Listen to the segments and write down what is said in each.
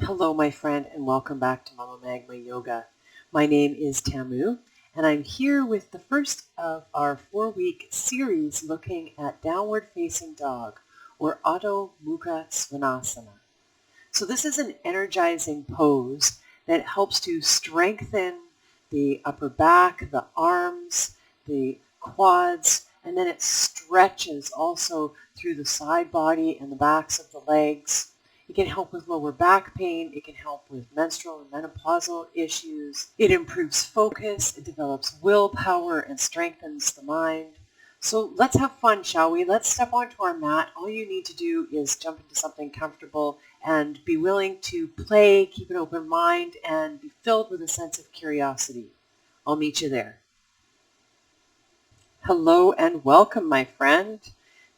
Hello, my friend, and welcome back to Mama Magma Yoga. My name is Tamu, and I'm here with the first of our 4-week series looking at downward facing dog, or Adho Mukha Svanasana. So this is an energizing pose that helps to strengthen the upper back, the arms, the quads, and then it stretches also through the side body and the backs of the legs. It can help with lower back pain. It can help with menstrual and menopausal issues. It improves focus. It develops willpower and strengthens the mind. So let's have fun, shall we? Let's step onto our mat. All you need to do is jump into something comfortable and be willing to play, keep an open mind, and be filled with a sense of curiosity. I'll meet you there. Hello and welcome, my friend,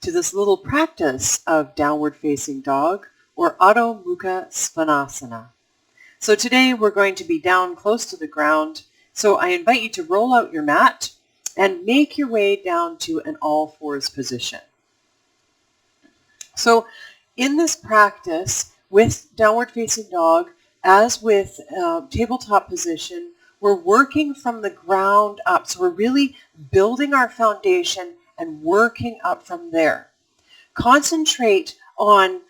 to this little practice of downward facing dog, or Adho Mukha Svanasana. So today we're going to be down close to the ground. So I invite you to roll out your mat and make your way down to an all fours position. So in this practice with downward facing dog, as with tabletop position, we're working from the ground up. So we're really building our foundation and working up from there. Concentrate on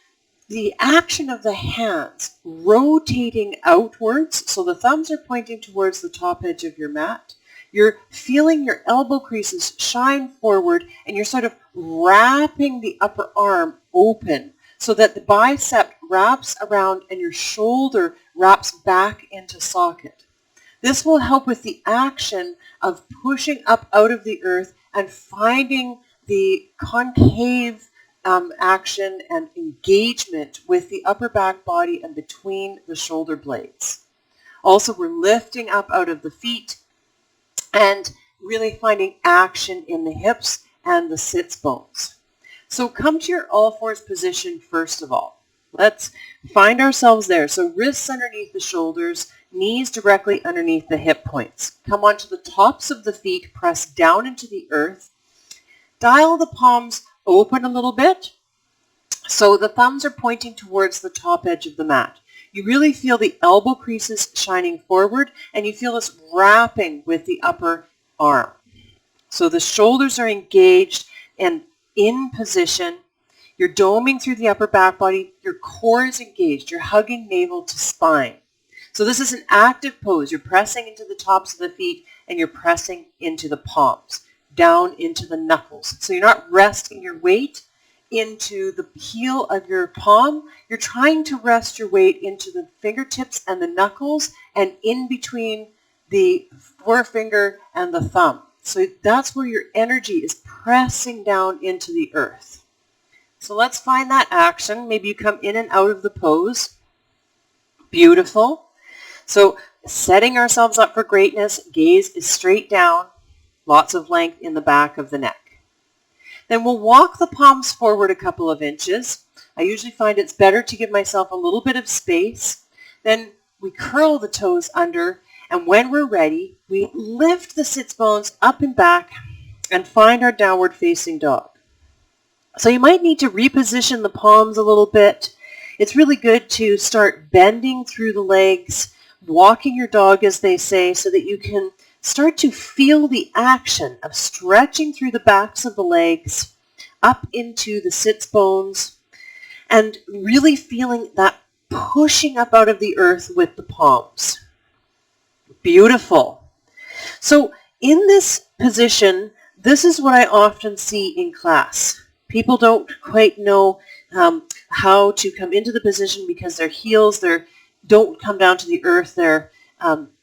the action of the hands rotating outwards, so the thumbs are pointing towards the top edge of your mat. You're feeling your elbow creases shine forward, and you're sort of wrapping the upper arm open so that the bicep wraps around and your shoulder wraps back into socket. This will help with the action of pushing up out of the earth and finding the concave action and engagement with the upper back body and between the shoulder blades. Also, we're lifting up out of the feet and really finding action in the hips and the sits bones. So come to your all fours position first of all. Let's find ourselves there. So wrists underneath the shoulders, knees directly underneath the hip points. Come onto the tops of the feet, press down into the earth. Dial the palms open a little bit. So the thumbs are pointing towards the top edge of the mat. You really feel the elbow creases shining forward, and you feel this wrapping with the upper arm. So the shoulders are engaged and in position. You're doming through the upper back body. Your core is engaged. You're hugging navel to spine. So this is an active pose. You're pressing into the tops of the feet, and you're pressing into the palms, down into the knuckles. So you're not resting your weight into the heel of your palm. You're trying to rest your weight into the fingertips and the knuckles and in between the forefinger and the thumb. So that's where your energy is pressing down into the earth. So let's find that action. Maybe you come in and out of the pose. Beautiful. So setting ourselves up for greatness, gaze is straight down, lots of length in the back of the neck. Then we'll walk the palms forward a couple of inches. I usually find it's better to give myself a little bit of space. Then we curl the toes under, and when we're ready, we lift the sits bones up and back and find our downward facing dog. So you might need to reposition the palms a little bit. It's really good to start bending through the legs, walking your dog, as they say, so that you can start to feel the action of stretching through the backs of the legs up into the sits bones and really feeling that pushing up out of the earth with the palms. Beautiful. So in this position, this is what I often see in class. People don't quite know how to come into the position because their heels don't come down to the earth. Their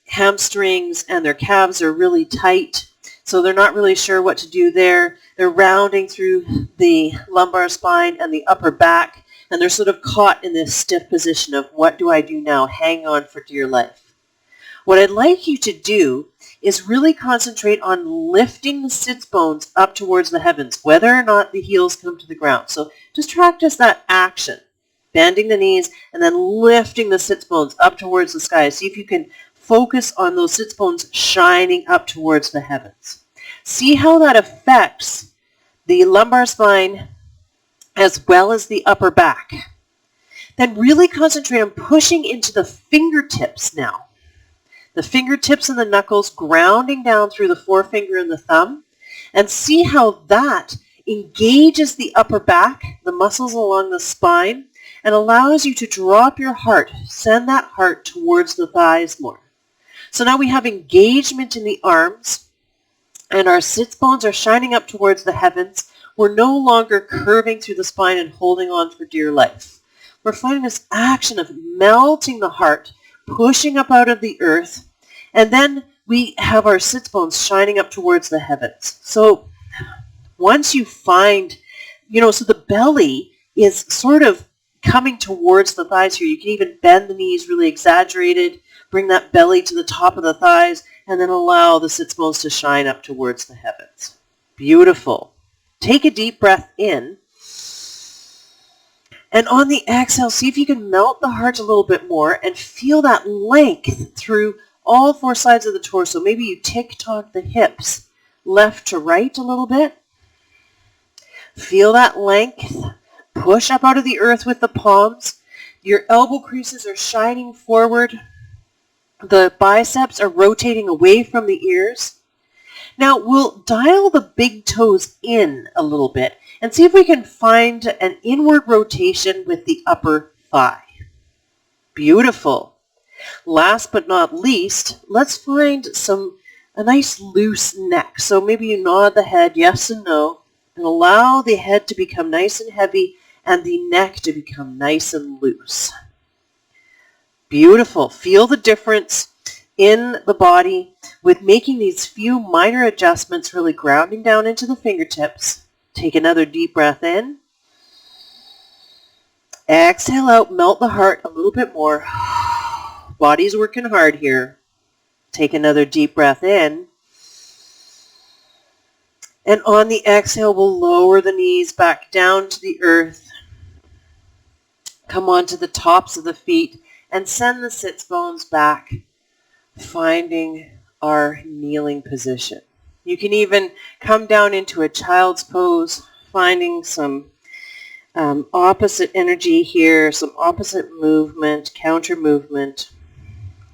hamstrings and their calves are really tight, so they're not really sure what to do there. They're rounding through the lumbar spine and the upper back, and they're sort of caught in this stiff position of what do I do now? Hang on for dear life. What I'd like you to do is really concentrate on lifting the sits bones up towards the heavens, whether or not the heels come to the ground. So just practice that action, bending the knees and then lifting the sits bones up towards the sky. See if you can focus on those sits bones shining up towards the heavens. See how that affects the lumbar spine as well as the upper back. Then really concentrate on pushing into the fingertips now. The fingertips and the knuckles grounding down through the forefinger and the thumb. And see how that engages the upper back, the muscles along the spine, and allows you to drop your heart, send that heart towards the thighs more. So now we have engagement in the arms, and our sits bones are shining up towards the heavens. We're no longer curving through the spine and holding on for dear life. We're finding this action of melting the heart, pushing up out of the earth, and then we have our sits bones shining up towards the heavens. So once you find, so the belly is sort of coming towards the thighs here. You can even bend the knees really exaggerated, bring that belly to the top of the thighs, and then allow the sits bones to shine up towards the heavens. Beautiful. Take a deep breath in. And on the exhale, see if you can melt the heart a little bit more and feel that length through all four sides of the torso. Maybe you tick-tock the hips left to right a little bit. Feel that length. Push up out of the earth with the palms. Your elbow creases are shining forward. The biceps are rotating away from the ears. Now we'll dial the big toes in a little bit and see if we can find an inward rotation with the upper thigh. Beautiful. Last but not least, let's find a nice loose neck. So maybe you nod the head yes and no, and allow the head to become nice and heavy and the neck to become nice and loose. Beautiful. Feel the difference in the body with making these few minor adjustments, really grounding down into the fingertips. Take another deep breath in. Exhale out, melt the heart a little bit more. Body's working hard here. Take another deep breath in. And on the exhale, we'll lower the knees back down to the earth. Come onto the tops of the feet and send the sits bones back, finding our kneeling position. You can even come down into a child's pose, finding some opposite energy here, some opposite movement, counter movement,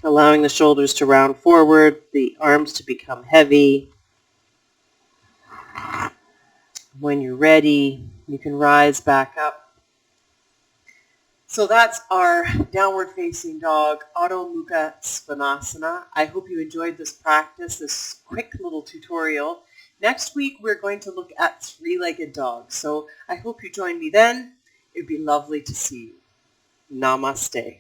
allowing the shoulders to round forward, the arms to become heavy. When you're ready, you can rise back up. So that's our downward facing dog, Adho Mukha Svanasana. I hope you enjoyed this practice, this quick little tutorial. Next week, we're going to look at three-legged dogs. So I hope you join me then. It'd be lovely to see you. Namaste.